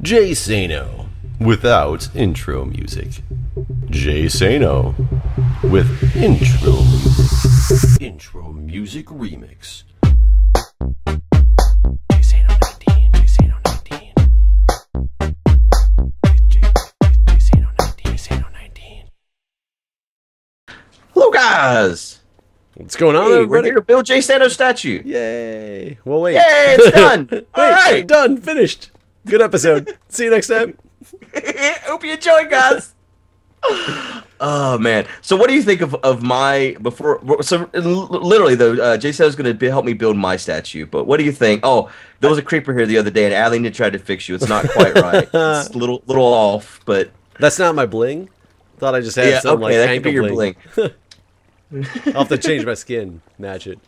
Jay Sano without intro music. Jay Sano with intro music. Intro music remix. Jay Sano 19. Jay Sano 19. Jay Sano 19. Jay Sano 19. Hello, guys. What's going on, Hey, we're everybody? here to build Jay Sano statue. Yay! Well, wait. Yay, it's done. All Wait, right. done. Finished. Good episode. See you next time. Hope you enjoyed, guys. Oh man. So, what do you think of my before? So, literally though, Jay Sano's going to help me build my statue. But what do you think? Oh, there was a creeper here the other day, and Aline tried to fix you. It's not quite right. It's a little off, but That's not my bling. Thought I just had some like that could ankle be your bling. bling. I'll have to change my skin, match it.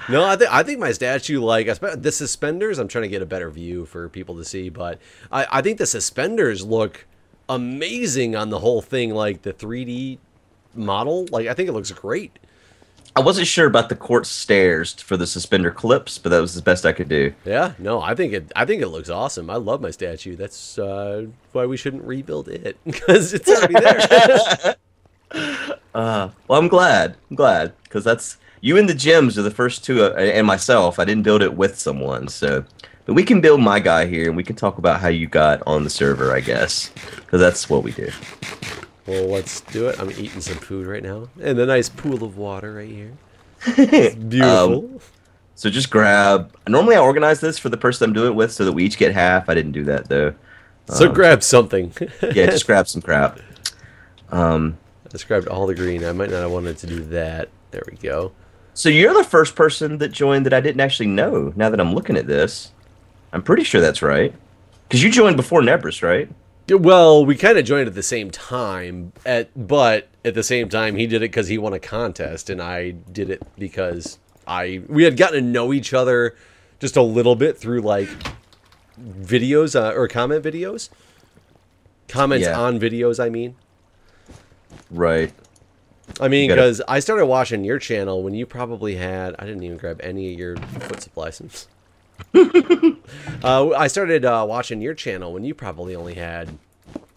No, I think my statue, like the suspenders, I'm trying to get a better view for people to see, but I think the suspenders look amazing on the whole thing, like the 3D model. Like I think it looks great. I wasn't sure about the quartz stairs for the suspender clips, but that was the best I could do. Yeah, no, I think it looks awesome. I love my statue. That's why we shouldn't rebuild it because it's already there. Well, I'm glad, because that's you and the gems are the first two, and myself. I didn't build it with someone, so but we can build my guy here, and we can talk about how you got on the server, I guess, because that's what we do. Well, let's do it. I'm eating some food right now, and a nice pool of water right here. It's beautiful. So just grab. Normally, I organize this for the person I'm doing it with, so that we each get half. I didn't do that though. So grab something. Yeah, just grab some crap. I just grabbed all the green. I might not have wanted to do that. There we go. So you're the first person that joined that I didn't actually know. Now that I'm looking at this, I'm pretty sure that's right. Because you joined before Nebris, right? Well, we kind of joined at the same time, but at the same time, he did it because he won a contest, and I did it because we had gotten to know each other just a little bit through like videos or comments Yeah. on videos. I mean. Right. I mean, because I started watching your channel when you probably had... I didn't even grab any of your foot supplies. I started watching your channel when you probably only had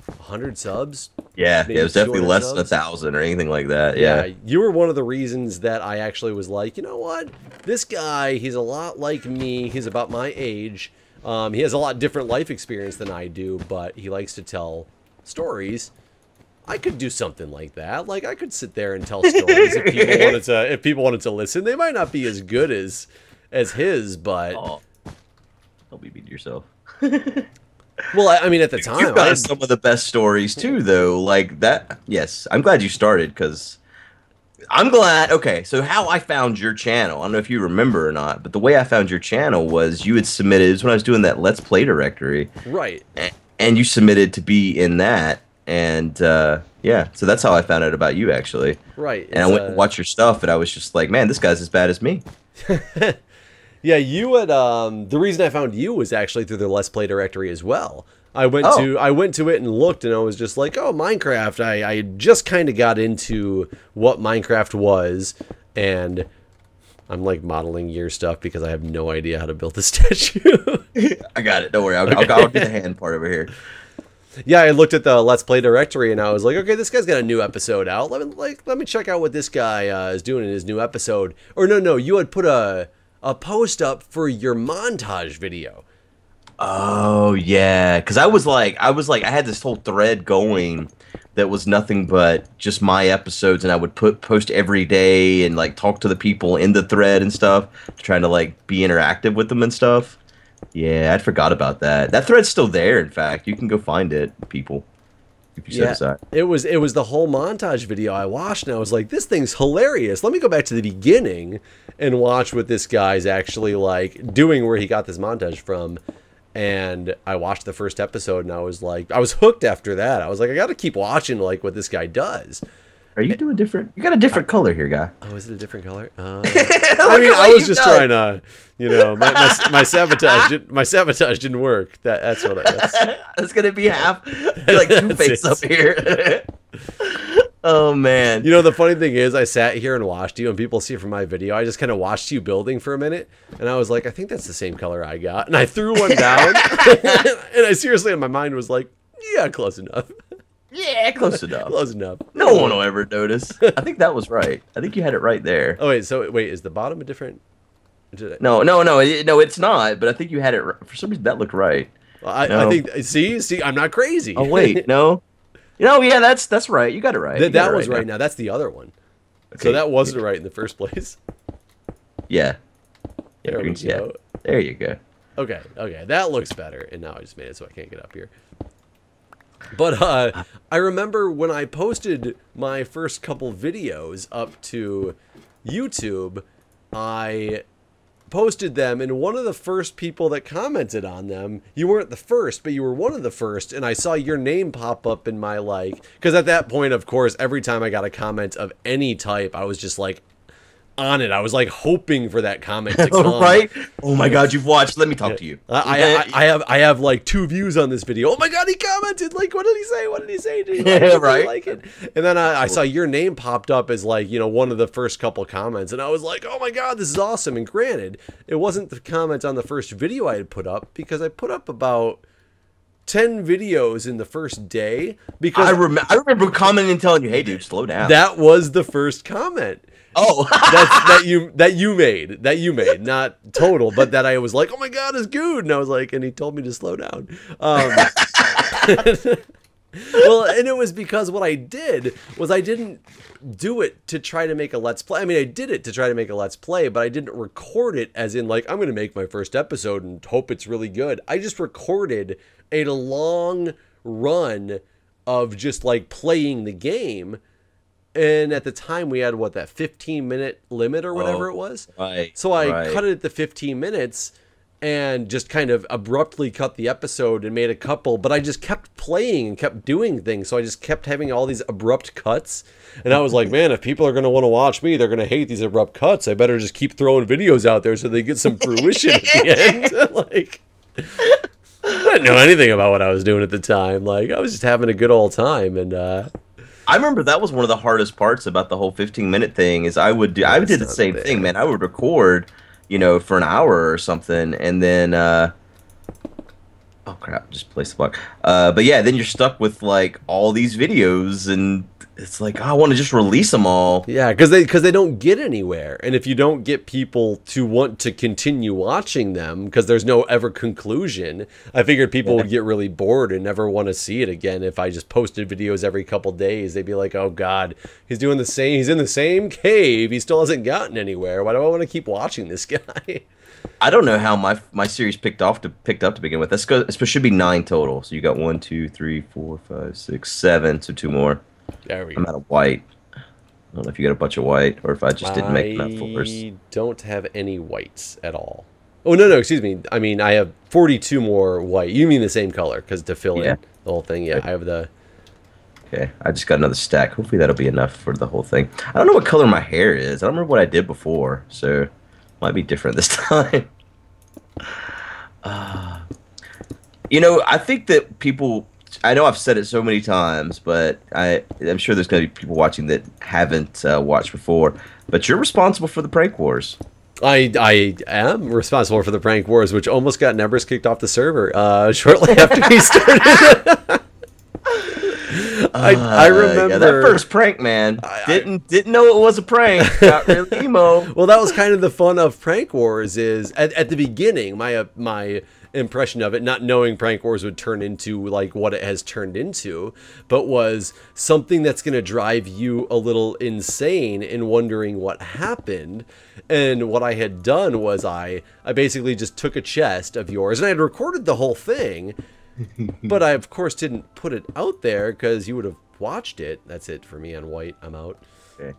100 subs. Yeah, it was definitely 200 less than subs. 1,000 or anything like that. Yeah. You were one of the reasons that I actually was like, you know what? This guy, he's a lot like me. He's about my age. He has a lot different life experience than I do, but he likes to tell stories. I could do something like that. Like I could sit there and tell stories if people wanted to listen. They might not be as good as his, but Don't be mean to yourself. well, I mean, at the time, You've got some of the best stories too, though. Like that. Yes, I'm glad you started because I'm glad. Okay, so how I found your channel, I don't know if you remember or not, but the way I found your channel was you had submitted. It was when I was doing that Let's Play directory, right? And you submitted to be in that. And yeah, so that's how I found out about you, actually. Right. And I went and watched your stuff, and I was just like, man, this guy's as bad as me. Yeah, you had the reason I found you was actually through the Let's Play directory as well. I went to it and looked, and I was just like, oh, Minecraft. I just kind of got into what Minecraft was, and I'm like modeling your stuff because I have no idea how to build the statue. I got it. Don't worry. I'll do the hand part over here. Yeah, I looked at the Let's Play directory and I was like, okay, this guy's got a new episode out. Let me check out what this guy is doing in his new episode. Or no, you had put a post up for your montage video. Oh yeah, because I was like, I had this whole thread going that was nothing but just my episodes, and I would post every day and like talk to the people in the thread and stuff, trying to like be interactive with them and stuff. Yeah, I forgot about that. That thread's still there, in fact. You can go find it, people, if you set aside. It was the whole montage video I watched, and I was like, this thing's hilarious. Let me go back to the beginning and watch what this guy's actually like doing, where he got this montage from. And I watched the first episode, and I was like, I was hooked after that. I was like, I got to keep watching like what this guy does. Are you doing different? You got a different color here, guy. Oh, is it a different color? I mean, I was just trying to, you know, my sabotage didn't work. That's what I. It's gonna be half like Two-Face up here. Oh man. You know, the funny thing is, I sat here and watched you, and people see from my video, I just kind of watched you building for a minute, and I was like, I think that's the same color I got. And I threw one down, and I seriously, in my mind, was like, yeah, close enough. Yeah, close enough. Close enough. No one will ever notice. I think that was right. I think you had it right there. Oh, wait, is the bottom a different... No, it's not, but I think you had it right. For some reason, that looked right. I think, see, I'm not crazy. Oh, wait, no. Yeah, that's right. You got it right. That was right now. That's the other one. Okay. So that wasn't right in the first place. Yeah. There we go. There you go. Okay, that looks better. And now I just made it so I can't get up here. But I remember when I posted my first couple videos up to YouTube, I posted them, and one of the first people that commented on them, you weren't the first, but you were one of the first, and I saw your name pop up in my, like, because at that point, of course, every time I got a comment of any type, I was just like, on it. I was like hoping for that comment to come. Right? Oh my God, you've watched. Let me talk to you. I have like 2 views on this video. Oh my God, he commented. Like, what did he say? What did he say? Did he like it? Right. Did he like it? And then I saw your name popped up as like, you know, one of the first couple comments, and I was like, oh my God, this is awesome. And granted, it wasn't the comment on the first video I had put up, because I put up about 10 videos in the first day, because I remember commenting and telling you, hey dude, slow down. That was the first comment. Oh, that you made, not total, but that I was like, oh my God, it's Guude, and I was like, and he told me to slow down. Well, and it was because what I did was I didn't do it to try to make a Let's Play. I mean, I did it to try to make a Let's Play, but I didn't record it as in like, I'm going to make my first episode and hope it's really good. I just recorded a long run of just like playing the game. And at the time we had that 15-minute limit or whatever it was. Right. So I cut it at the 15 minutes and just kind of abruptly cut the episode and made a couple, but I just kept playing and kept doing things. So I just kept having all these abrupt cuts. And I was like, man, if people are going to want to watch me, they're going to hate these abrupt cuts. I better just keep throwing videos out there so they get some fruition at the end. Like, I didn't know anything about what I was doing at the time. Like, I was just having a good old time. And, I remember that was one of the hardest parts about the whole 15-minute thing is I did the same thing, man. I would record, you know, for an hour or something, and then oh crap, just placed the block. But yeah, then you're stuck with like all these videos, and it's like, oh, I want to just release them all. Yeah, because they don't get anywhere, and if you don't get people to want to continue watching them, because there's no ever conclusion, I figured people would get really bored and never want to see it again. If I just posted videos every couple days, they'd be like, oh God, he's doing the same. He's in the same cave. He still hasn't gotten anywhere. Why do I want to keep watching this guy? I don't know how my series picked up to begin with. It should be 9 total. So you got 1, 2, 3, 4, 5, 6, 7. So 2 more. There we go. I'm out of white. I don't know if you got a bunch of white or if I just didn't make enough floors. I don't have any whites at all. Oh, no, excuse me. I mean, I have 42 more white. You mean the same color, because to fill in the whole thing. Yeah, I have the... Okay, I just got another stack. Hopefully that'll be enough for the whole thing. I don't know what color my hair is. I don't remember what I did before, so might be different this time. You know, I think that people... I know I've said it so many times, but I'm sure there's going to be people watching that haven't watched before. But you're responsible for the prank wars. I am responsible for the prank wars, which almost got Nebris kicked off the server shortly after we started. I remember that first prank, man. Didn't know it was a prank. Got really emo. Well, that was kind of the fun of prank wars. Is at the beginning, my impression of it, not knowing prank wars would turn into like what it has turned into, but was something that's going to drive you a little insane in wondering what happened. And what I had done was I basically just took a chest of yours, and I had recorded the whole thing, but I of course didn't put it out there because you would have watched it. That's it for me on white. I'm out. Okay.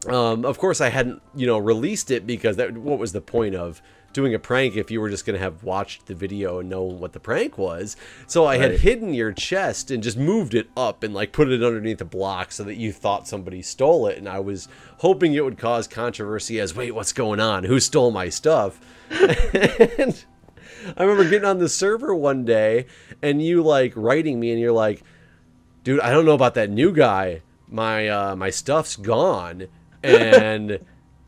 Of course I hadn't, released it because what was the point of doing a prank if you were just going to have watched the video and known what the prank was? So I had hidden your chest and just moved it up and like put it underneath a block so that you thought somebody stole it. And I was hoping it would cause controversy as, wait, what's going on? Who stole my stuff? And I remember getting on the server one day and you like writing me and you're like, dude, I don't know about that new guy, my stuff's gone, and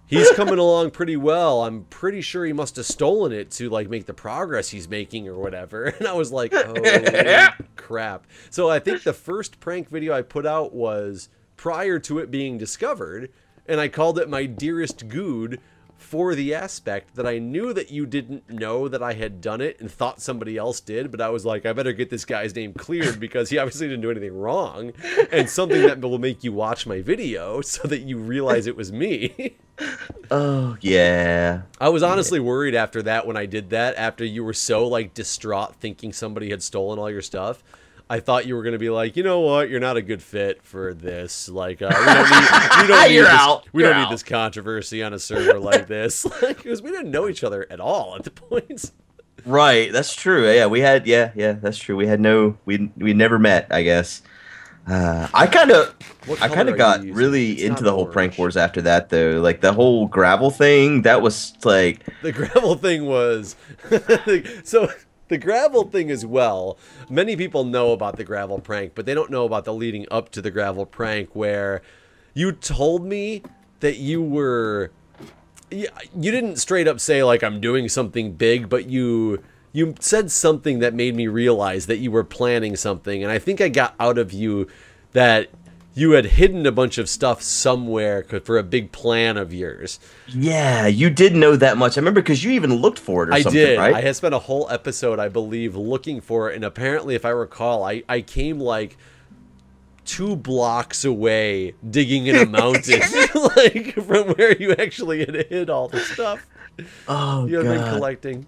he's coming along pretty well. I'm pretty sure he must have stolen it to like make the progress he's making or whatever. And I was like, oh crap. So I think the first prank video I put out was prior to it being discovered, and I called it My Dearest Guude, for the aspect that I knew that you didn't know that I had done it and thought somebody else did, but I was like, I better get this guy's name cleared because he obviously didn't do anything wrong, and something that will make you watch my video so that you realize it was me. Oh, yeah. I was honestly worried after that when I did that, after you were so like distraught thinking somebody had stolen all your stuff. I thought you were going to be like, you know what, you're not a good fit for this. Like, we don't need this controversy on a server like this. Like, because we didn't know each other at all at the point. Right, that's true. Yeah, that's true. We never met, I guess. I kind of got really into the whole prank wars after that, though. Like the whole gravel thing, that was like the gravel thing was so. The gravel thing as well, many people know about the gravel prank, but they don't know about the leading up to the gravel prank, where you told me that you didn't straight up say like I'm doing something big, but you said something that made me realize that you were planning something. And I think I got out of you that you had hidden a bunch of stuff somewhere for a big plan of yours. Yeah, you did know that much. I remember because you even looked for it or something, did. Right? I had spent a whole episode, I believe, looking for it. And apparently, if I recall, I came like 2 blocks away digging in a mountain, like from where you actually had hid all the stuff you had been collecting.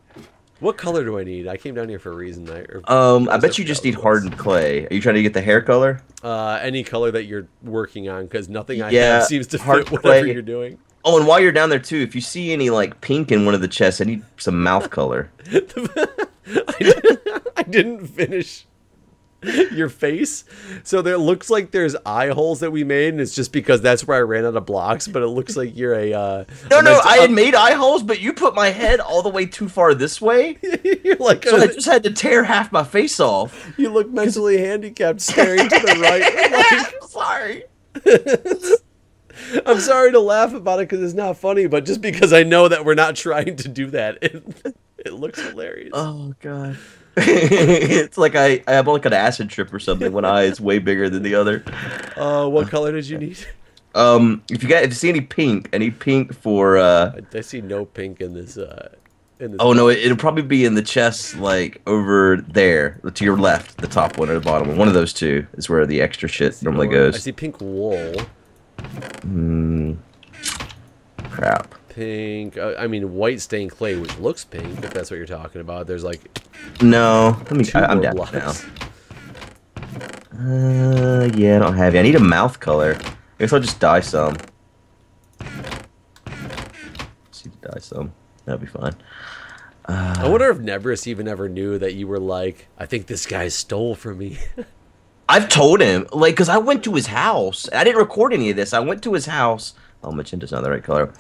What color do I need? I came down here for a reason. I bet you just need hardened clay. Are you trying to get the hair color? Any color that you're working on, because nothing I have seems to fit whatever clay. You're doing. Oh, and while you're down there too, if you see any like pink in one of the chests, I need some mouth color. I didn't finish your face, so there looks like there's eye holes that we made, and it's just because that's where I ran out of blocks. But it looks like you're a no, I had made eye holes, but you put my head all the way too far this way. You're like, so I just had to tear half my face off. You look mentally handicapped, staring to the right. Like, sorry. I'm sorry to laugh about it because it's not funny, but just because I know that we're not trying to do that, it looks hilarious. Oh God. It's like I have like an acid trip or something. One eye is way bigger than the other. What color did you need? If you see any pink for I see no pink in this oh no, it'll probably be in the chest, like over there to your left, the top one or the bottom one. One of those two is where the extra shit normally goes. I see pink wool. Crap. Pink. I mean, white stained clay, which looks pink, if that's what you're talking about. There's like no. I'm down now. Yeah, I don't have it. I need a mouth color. I guess I'll just dye some. See, dye some. That'll be fine. I wonder if Nebris even ever knew that you were like, I think this guy stole from me. I've told him, like, because I went to his house. I didn't record any of this. I went to his house. Oh, magenda's not the right color.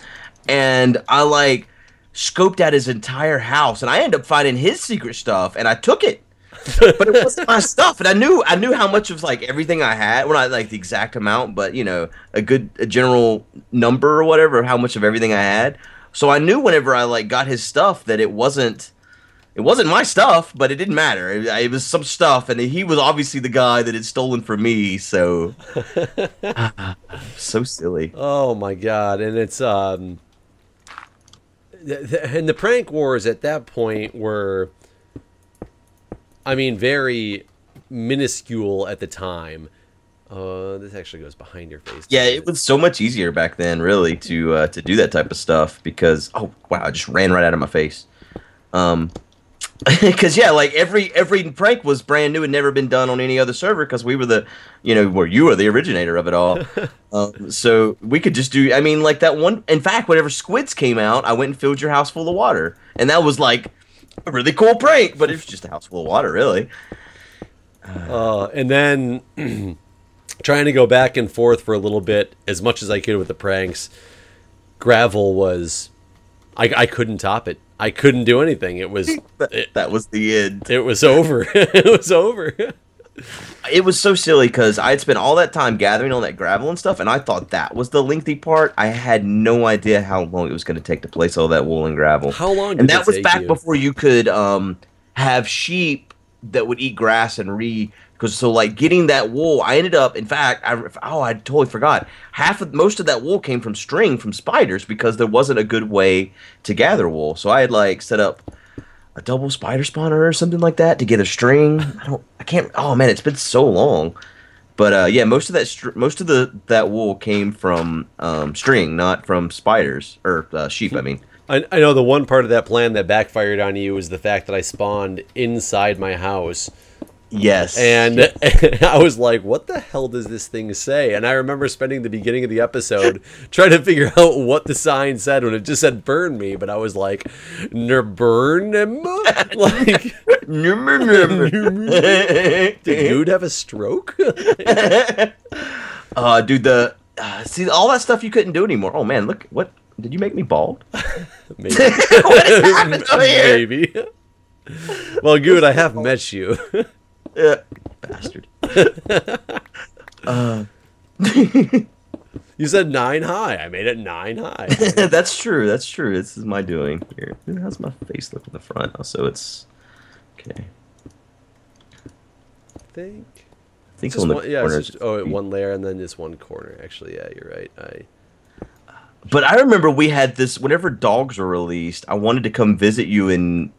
And I, like, scoped out his entire house. And I ended up finding his secret stuff. And I took it. But it wasn't my stuff. And I knew how much of, like, everything I had. Well, not, like, the exact amount. But, you know, a general number or whatever of how much of everything I had. So I knew whenever I, like, got his stuff that it wasn't my stuff, but it didn't matter. It was some stuff, and he was obviously the guy that had stolen from me, so... so silly. Oh, my God. And it's, and the prank wars at that point were, I mean, very minuscule at the time. This actually goes behind your face. Yeah, it was so much easier back then, really, to do that type of stuff, because... Oh, wow, I just ran right out of my face. Because yeah, like every prank was brand new and never been done on any other server because we were you were the originator of it all. So we could just do. I mean, like that one. In fact, whenever squids came out, I went and filled your house full of water, and that was like a really cool prank. But it was just a house full of water, really. And then trying to go back and forth for a little bit, as much as I could with the pranks. Gravel was, I couldn't top it. I couldn't do anything. It was that was the end. It was over. It was over. It was so silly because I had spent all that time gathering all that gravel and stuff, and I thought that was the lengthy part. I had no idea how long it was going to take to place all that wool and gravel. How long did and it that was take back you? before you could have sheep that would eat grass and because so like getting that wool, I ended up, in fact, I totally forgot. Most of that wool came from string from spiders because there wasn't a good way to gather wool. So I had like set up a double spider spawner or something like that to get a string. I can't. Oh man, it's been so long. But yeah, most of that wool came from string, not from spiders or sheep. I mean, I know the one part of that plan that backfired on you was the fact that I spawned inside my house. yes, And I was like, what the hell does this thing say? And I remember spending the beginning of the episode trying to figure out what the sign said when it just said burn me. But I was like, burn him? Like, did Guude have a stroke? dude, see all that stuff you couldn't do anymore. Oh man, look what did you make me bald? Maybe. What happened over here? Maybe. Well, Guude, I have met you. Bastard. You said 9 high. I made it 9 high. That's true. That's true. This is my doing. Here, how's my face look in the front? Oh, so it's okay. I think It's just on the one, yeah, corner. it's just, one layer and then just one corner. Actually, yeah, you're right. But I remember we had this whenever dogs were released. I wanted to come visit you in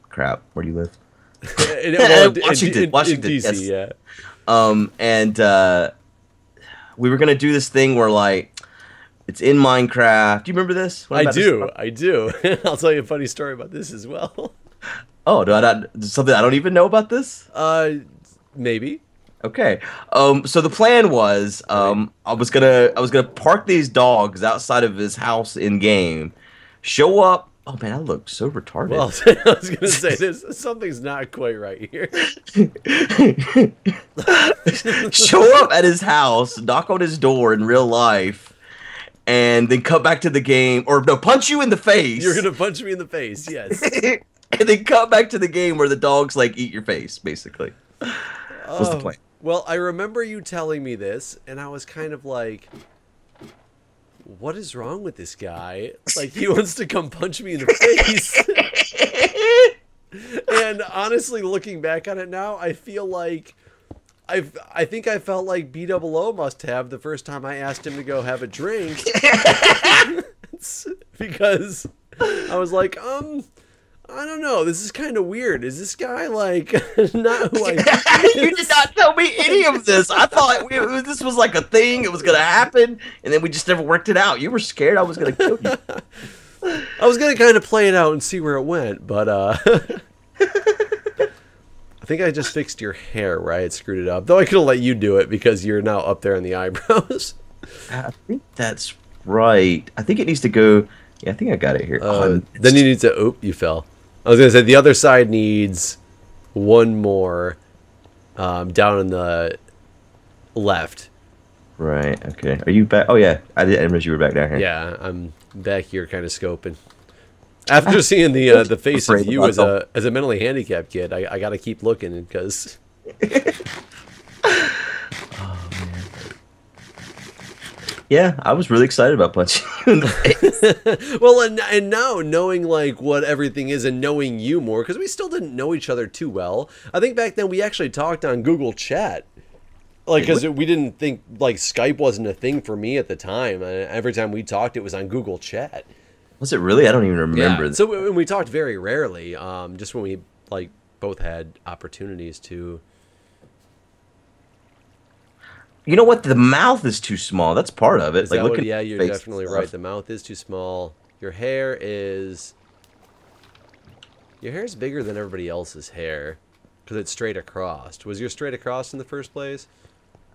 crap. Where do you live? Washington, DC, yes. yeah. And we were gonna do this thing where like it's in Minecraft. Do you remember this? I do. I'll tell you a funny story about this as well. Oh, something I don't even know about this? Maybe. Okay. So the plan was, I was gonna park these dogs outside of his house in game, show up. Oh man, I look so retarded. Well, I was gonna say something's not quite right here. Show up at his house, knock on his door in real life, and then come back to the game, or no, punch you in the face. You're gonna punch me in the face, yes. And then come back to the game where the dogs like eat your face, basically. Was the plan. Well, I remember you telling me this, and I was kind of like, what is wrong with this guy? Like, he wants to come punch me in the face. And honestly, looking back on it now, I feel like I think I felt like B00 must have the first time I asked him to go have a drink. Because I was like, I don't know. This is kind of weird. Is this guy like not who I think You did not tell me any of this. I thought this was like a thing. It was going to happen, and then we just never worked it out. You were scared I was going to kill you. I was going to kind of play it out and see where it went, but I think I just fixed your hair where I had screwed it up. Though I could have let you do it because you're now up there in the eyebrows. I think that's right. I think it needs to go. Yeah, I think I got it here. Then you need to. Oop, you fell. I was going to say the other side needs one more down on the left. Right, okay. Are you back? Oh, yeah. I didn't realize you were back down here. Yeah, I'm back here kind of scoping. After seeing the face of you as a mentally handicapped kid, I got to keep looking because... Oh, man. Yeah, I was really excited about punching you in the face. Well, and now knowing like what everything is and knowing you more, because we still didn't know each other too well. I think back then we actually talked on Google Chat. Like, because we didn't think, like, Skype wasn't a thing for me at the time. Every time we talked, it was on Google Chat. Was it really? I don't even remember. Yeah. So we talked very rarely, just when we, like, both had opportunities to... You know what? The mouth is too small. That's part of it. Is like, that look what, at yeah, your you're face definitely and right. stuff. The mouth is too small. Your hair is... Your hair's bigger than everybody else's hair, because it's straight across. Was your straight across in the first place?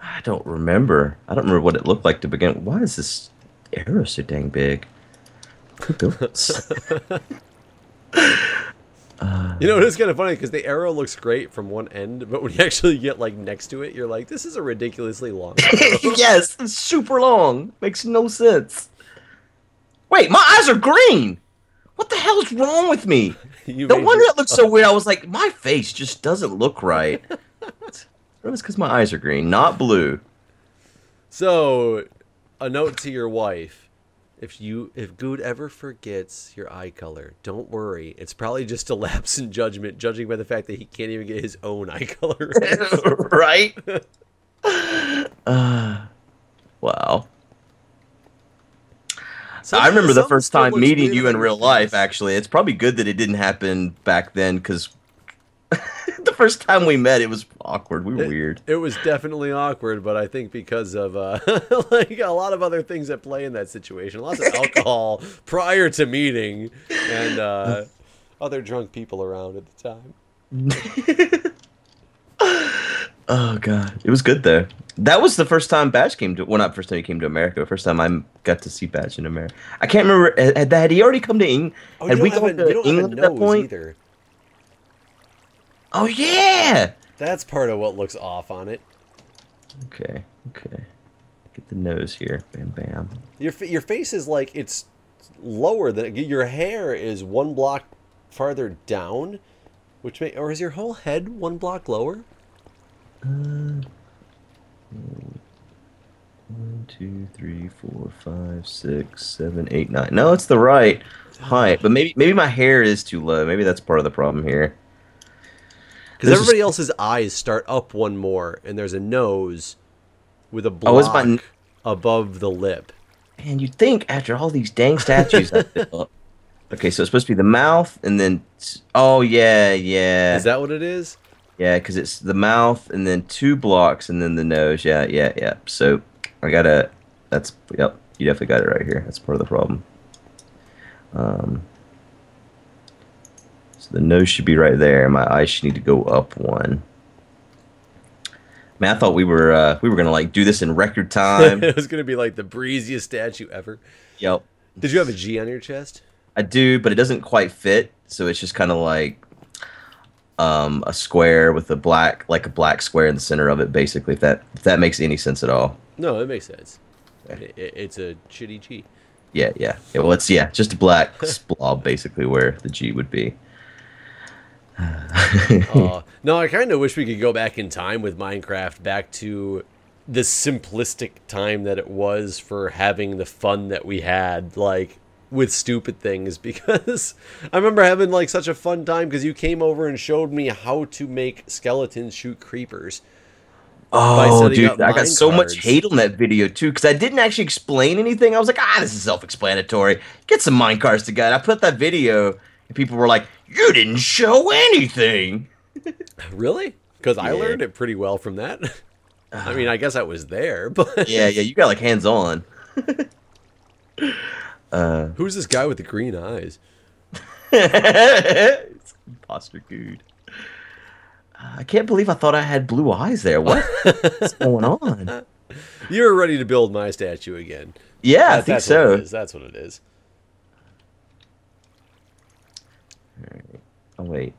I don't remember. I don't remember what it looked like to begin. Why is this arrow so dang big? You know, it's kind of funny because the arrow looks great from one end, but when you actually get like next to it, you're like, this is a ridiculously long arrow. Yes, it's super long. Makes no sense. Wait, my eyes are green. What the hell's wrong with me? You No made wonder your, it looks so weird. I was like, my face just doesn't look right. It's because my eyes are green, not blue. So, a note to your wife. If Guude ever forgets your eye color, don't worry. It's probably just a lapse in judgment, judging by the fact that he can't even get his own eye color Right? Wow. I remember the first still time looks meeting weird you about in your real life, face. actually. It's probably good that it didn't happen back then, because the first time we met, it was awkward. We were weird. It was definitely awkward, but I think because of like a lot of other things at play in that situation, lots of alcohol prior to meeting, and other drunk people around at the time. Oh, God. It was good, though. That was the first time Badge came to... Well, not first time he came to America. First time I got to see Badge in America. I can't remember... Had he already come to England? Oh, Had you we don't gone have you to don't have a England at that nose point? either. Oh, yeah! That's part of what looks off on it. Okay. Get the nose here. Bam, bam. Your face is like it's lower than your hair is one block farther down, or is your whole head one block lower? 1, 2, 3, 4, 5, 6, 7, 8, 9. No, it's the right height, but maybe my hair is too low. Maybe that's part of the problem here. Because everybody else's eyes start up one more, and there's a nose with a block above the lip. Man, you'd think after all these dang statues I built up. Okay, so it's supposed to be the mouth, and then... Oh, yeah. Is that what it is? Yeah, because it's the mouth, and then 2 blocks, and then the nose. Yeah. So, I gotta... That's... Yep, you definitely got it right here. That's part of the problem. So the nose should be right there. My eyes should need to go up 1. Man, I thought we were gonna like do this in record time. It was gonna be like the breeziest statue ever. Yep. Did you have a G on your chest? I do, but it doesn't quite fit, so it's just kind of like a square with a black square in the center of it, basically. If that makes any sense at all. No, it makes sense. It's a shitty G. Yeah. Well, it's just a black blob, basically, where the G would be. No, I kind of wish we could go back in time with Minecraft, back to the simplistic time that it was for having the fun that we had, like, with stupid things, because I remember having, like, such a fun time because you came over and showed me how to make skeletons shoot creepers. Oh, dude, I got so much hate on that video, too, because I didn't actually explain anything. I was like, this is self-explanatory. Get some minecarts together. I put that video, and people were like, you didn't show anything. Really? Because I learned it pretty well from that. I mean, I guess I was there, but... Yeah, you got, like, hands-on. Who's this guy with the green eyes? It's imposter Guude. I can't believe I thought I had blue eyes there. What's going on? You were ready to build my statue again. Yeah, I think so. That's what it is. All right. Oh, wait.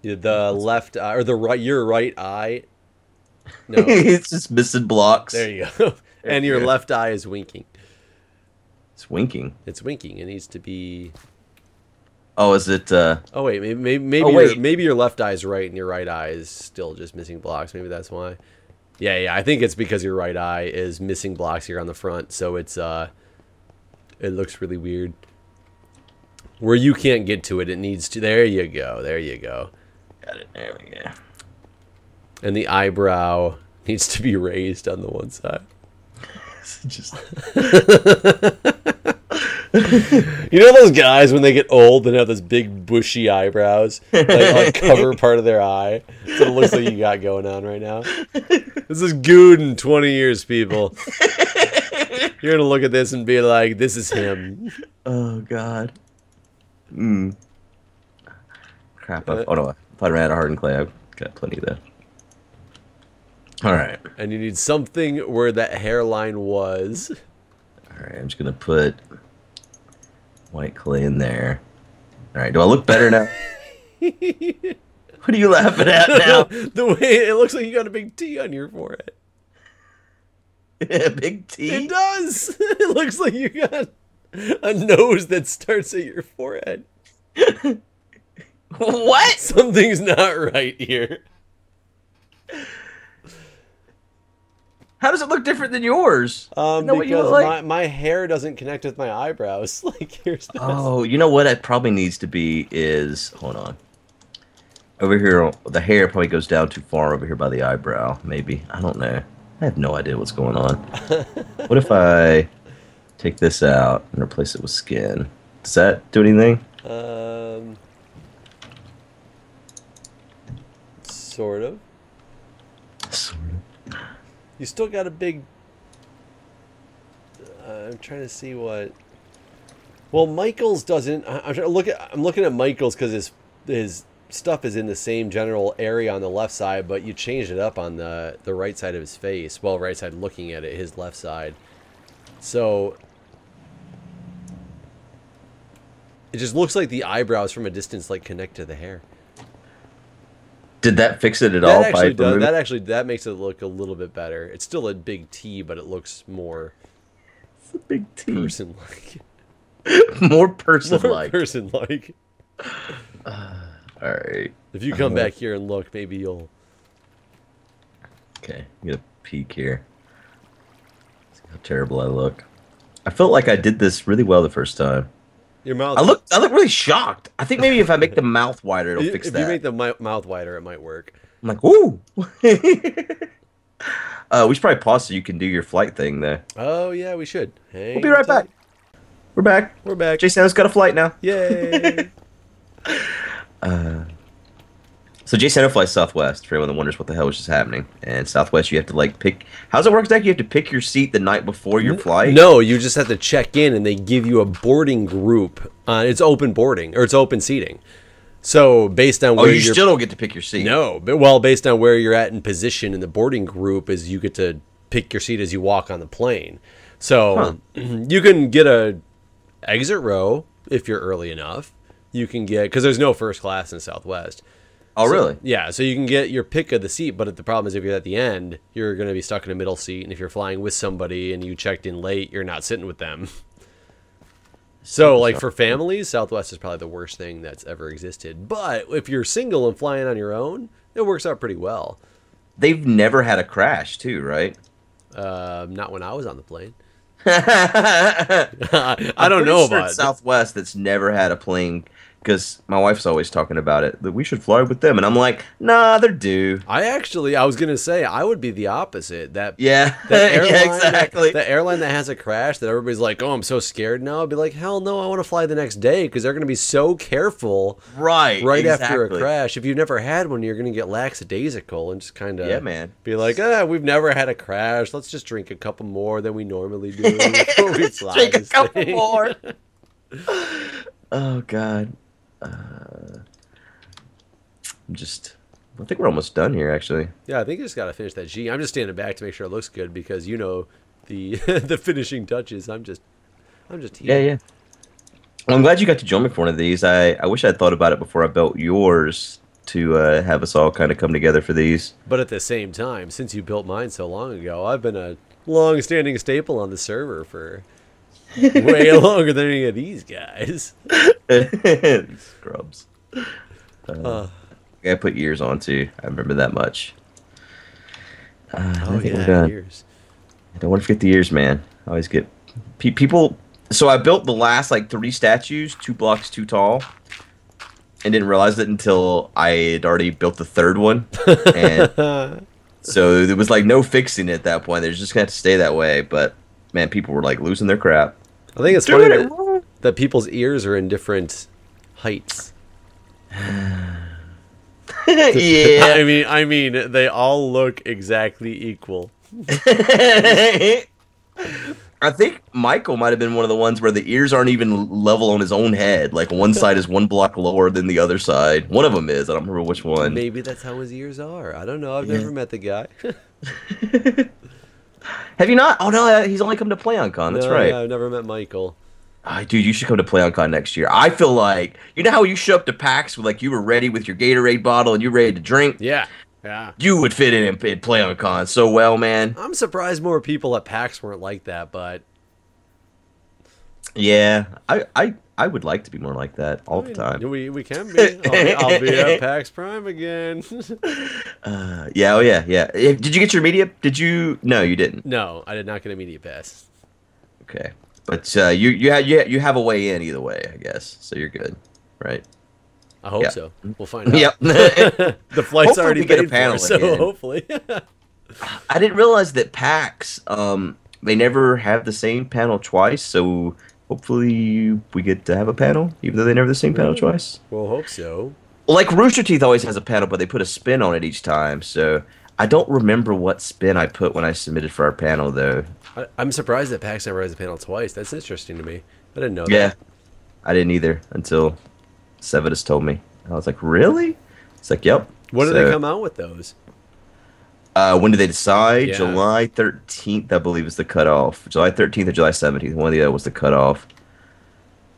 The left eye, or the right, your right eye. No. It's just missing blocks. There you go. And your left eye is winking. It's winking. It's winking. It needs to be... Oh, is it... Oh, wait. Maybe your left eye is right and your right eye is still just missing blocks. Maybe that's why. Yeah. I think it's because your right eye is missing blocks here on the front. So it's... It looks really weird. Where you can't get to it, it needs to... There you go. Got it. There we go. And the eyebrow needs to be raised on the one side. Just... You know those guys when they get old and have those big bushy eyebrows, like cover part of their eye? That's what it looks like you got going on right now. This is Guude in 20 years, people. You're gonna look at this and be like, "This is him." Oh God. Crap. Oh no! If I ran out of hardened clay, I've got plenty there. All right. And you need something where that hairline was. All right. I'm just gonna put white clay in there. All right. Do I look better now? What are you laughing at now? The way it looks like you got a big T on your forehead. A big T? It does. It looks like you got a nose that starts at your forehead. What? Something's not right here. How does it look different than yours? Isn't that what you look Because like? my hair doesn't connect with my eyebrows. Like, here's this. Oh, you know what it probably needs to be is, hold on. Over here, the hair probably goes down too far over here by the eyebrow, maybe. I don't know. I have no idea what's going on. What if I take this out and replace it with skin? Does that do anything? Sort of. Sort of. You still got a big... I'm trying to see what... Well, Michael's doesn't... I'm looking at Michael's because his stuff is in the same general area on the left side, but you changed it up on the right side of his face. Well, right side looking at it, his left side. So... It just looks like the eyebrows from a distance like connect to the hair. Did that fix it at all? That makes it look a little bit better. It's still a big T, but it looks more It's a big T. person-like. More person-like. More person-like. Alright. If you come back here and look, maybe you'll... Okay, I'm gonna peek here. See how terrible I look. I felt like I did this really well the first time. Your mouth... I look really shocked. I think maybe if I make the mouth wider, it'll fix that. If you make the mouth wider, it might work. I'm like, ooh! We should probably pause so you can do your flight thing there. Oh, yeah, we should. We'll be right back. We're back. We're back. Jason has got a flight now. Yay! So Jason flies Southwest, for anyone that wonders what the hell was just happening. And Southwest, you have to, like, pick... How's it work, Zach? You have to pick your seat the night before your flight? No, you just have to check in, and they give you a boarding group. It's open boarding, or it's open seating. So, based on where you still don't get to pick your seat? No. Well, based on where you're at in position in the boarding group, is you get to pick your seat as you walk on the plane. So, you can get a exit row if you're early enough. You can get... Because there's no first class in Southwest. Oh, really? Yeah, so you can get your pick of the seat, but the problem is if you're at the end, you're going to be stuck in a middle seat, and if you're flying with somebody and you checked in late, you're not sitting with them. So, like, for families, Southwest is probably the worst thing that's ever existed. But if you're single and flying on your own, it works out pretty well. They've never had a crash, too, right? Not when I was on the plane. I don't know about Southwest that's never had a plane, because my wife's always talking about it, that we should fly with them, and I'm like, nah, they're due. I was gonna say I would be the opposite. That airline, yeah, exactly. The airline that has a crash that everybody's like, oh, I'm so scared now. I'd be like, hell no, I want to fly the next day because they're gonna be so careful. Right after a crash. If you've never had one, you're gonna get lackadaisical and just kind of be like, we've never had a crash. Let's just drink a couple more than we normally do before we fly. Drink a couple more. Oh God. I think we're almost done here, actually. Yeah, I think you just got to finish that G. I'm just standing back to make sure it looks good because you know the the finishing touches. I'm just here. Yeah. Well, I'm glad you got to join me for one of these. I wish I'd thought about it before I built yours to have us all kind of come together for these. But at the same time, since you built mine so long ago, I've been a long-standing staple on the server for way longer than any of these guys. These scrubs. I put years on too. I remember that much. Years. I don't want to forget the years, man. I always get people. So I built the last like 3 statues, 2 blocks too tall, and didn't realize it until I had already built the 3rd one. And so there was like no fixing it at that point. They're just gonna have to stay that way. But man, people were like losing their crap. I think it's funny that people's ears are in different heights. Yeah. I mean, they all look exactly equal. I think Michael might have been one of the ones where the ears aren't even level on his own head. Like one side is 1 block lower than the other side. One of them is. I don't remember which one. Maybe that's how his ears are. I don't know. I've never met the guy. Have you not? Oh no, he's only come to PlayOnCon. That's right. Yeah, I've never met Michael. Dude, you should come to PlayOnCon next year. I feel like, you know how you show up to PAX with like you were ready with your Gatorade bottle and you're ready to drink? Yeah. You would fit in PlayOnCon so well, man. I'm surprised more people at PAX weren't like that, but Yeah, I would like to be more like that all the time. We can be. I'll be at PAX Prime again. Yeah, oh yeah, yeah. Did you get your media? Did you? No, you didn't. No, I did not get a media pass. Okay, but you have a way in either way, I guess. So you're good, right? I hope Yeah. so. We'll find out. Yep. The flight's Hopefully already we get a paid panel for, so again. hopefully. I didn't realize that PAX, they never have the same panel twice. So hopefully we get to have a panel, even though they never have the same panel twice. We'll hope so. Like Rooster Teeth always has a panel, but they put a spin on it each time. So I don't remember what spin I put when I submitted for our panel, though. I'm surprised that PAX never has a panel twice. That's interesting to me. I didn't know Yeah, that. I didn't either until Sevidus told me. I was like, really? It's like, yep. When did they come out with those? When did they decide? Yeah. July 13th, I believe, is the cutoff. July 13th or July 17th. One of the other was the cutoff.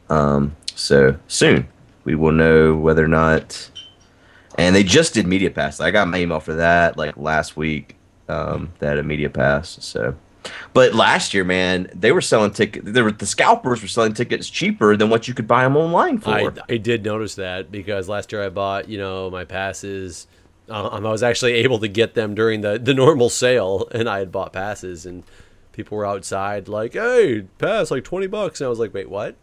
So soon we will know whether or not. And they just did Media Pass. I got my email for that like last week. They had a Media Pass. So, but last year, man, they were selling tickets. The scalpers were selling tickets cheaper than what you could buy them online for. I did notice that because last year I bought, my passes. I was actually able to get them during the normal sale, and I had bought passes, and people were outside like, "Hey, pass like $20," and I was like, "Wait, what?"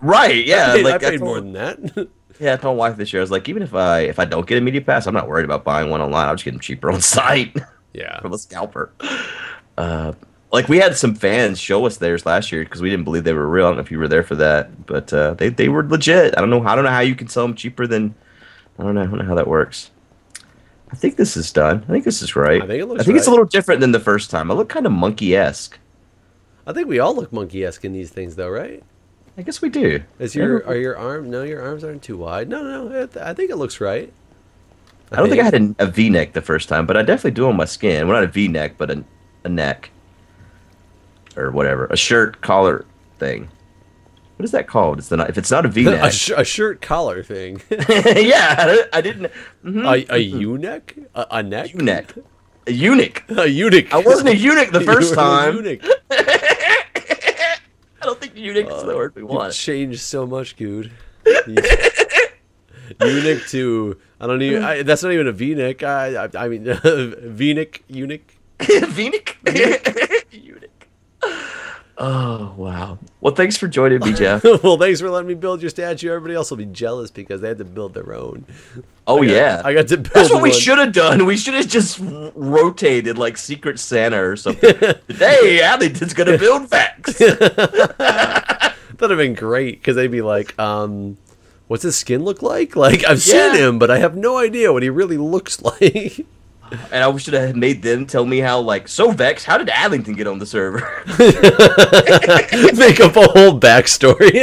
Right? Yeah, I paid more than that. Yeah, I told my wife this year. I was like, even if I don't get a Media Pass, I'm not worried about buying one online. I'll just get them cheaper on site. Yeah. From a scalper. Like we had some fans show us theirs last year because we didn't believe they were real. I don't know if you were there for that, but they were legit. I don't know how you can sell them cheaper than. I don't know how that works. I think this is done. I think this is right. I think it looks it's a right. little different than the first time. I look kind of monkey-esque. I think we all look monkey-esque in these things, though, right? I guess we do. Are your arms? No, your arms aren't too wide. No. I think it looks right. I don't think I had a V-neck the first time, but I definitely do on my skin. Well, not a V-neck, but a neck. Or whatever. A shirt collar thing. What is that called? If it's not a V-neck. a shirt collar thing. Yeah, I didn't. A eunuch? A neck? Eunuch. A eunuch. A eunuch. I wasn't a eunuch the first You were a time. eunuch. I don't think eunuch is the word we You've want. changed so much, Guude. Eunuch to I don't even. That's not even a V-neck. I mean, V-neck, eunuch. V-neck? Eunuch. Oh, wow. Well, thanks for joining me, Jeff. Well, thanks for letting me build your statue. Everybody else will be jealous because they had to build their own. Oh, yeah. I got to build That's what we one. should have done. We should have just rotated like Secret Santa or something. Today, Allington's going to build facts. That'd have been great because they'd be like, what's his skin look like? Like, I've seen him, but I have no idea what he really looks like. And I should have made them tell me how, like, so Vex, how did Allington get on the server? Make up a whole backstory.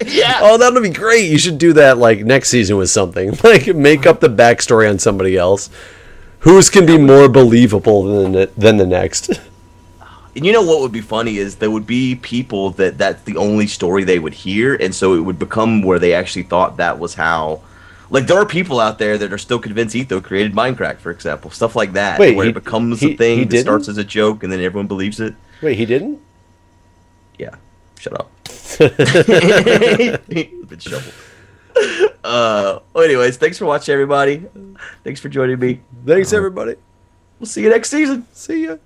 Yeah. Oh, that'll be great. You should do that, like, next season with something. Like, make up the backstory on somebody else. Whose can be more believable than the next? And you know what would be funny is there would be people that's the only story they would hear, and so it would become where they actually thought that was how. Like, there are people out there that are still convinced Etho created Mindcrack, for example. Stuff like that. Wait, where it becomes a thing that didn't? starts as a joke, and then everyone believes it. Wait, he didn't? Yeah. Shut up. Been shoveled. Well, anyways, thanks for watching, everybody. Thanks for joining me. Thanks, everybody. We'll see you next season. See ya.